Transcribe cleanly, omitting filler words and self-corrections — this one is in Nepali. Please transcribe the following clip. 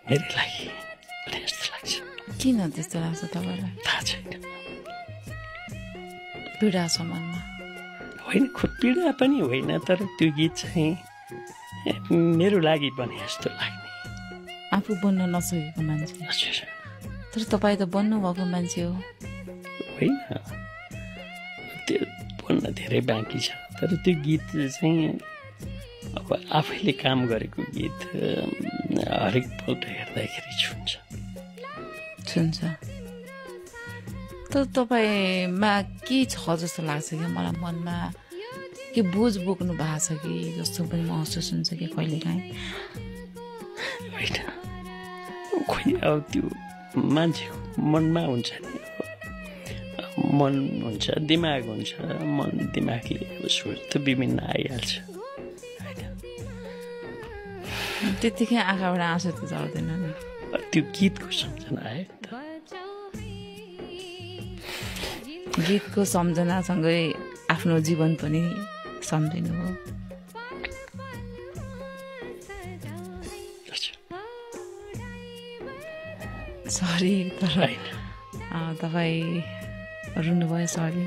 मेरो लागि भने जस्तो लाग्छ। किन त्यस्तो लाग्छ तपाईँलाई? थाहा छैन। पीडा छ मनमा? होइन, पीडा पनि होइन, तर त्यो गीत चाहिँ मेरो लागि भने जस्तो लाग्ने। आफू बन्न नसकेको मान्छे। हजुर। तर तपाईँ त बन्नुभएको मान्छे हो। होइन, त्यो बन्न धेरै बाँकी छ, तर त्यो गीत चाहिँ अब आफैले काम गरेको गीत हरेक पल्ट हेर्दाखेरि छुन्छ। तर तपाईँमा के छ जस्तो लाग्छ कि मलाई मनमा, कि बोझ बोक्नु भएको छ कि जस्तो पनि महसुस हुन्छ कि कहिलेकाहीँ? होइन, खोइ अब त्यो मान्छेको मनमा हुन्छ नि, मन हुन्छ, दिमाग हुन्छ, मन दिमागले सोच त विभिन्न आइहाल्छ। त्यतिकै आँखाबाट आँसु त झर्दैन नि? त्यो गीतको सम्झना आयो नि त। गीतको सम्झनासँगै आफ्नो जीवन पनि सम्झिनु हो। सरी, तर तपाईँ रुनुभयो, सरी।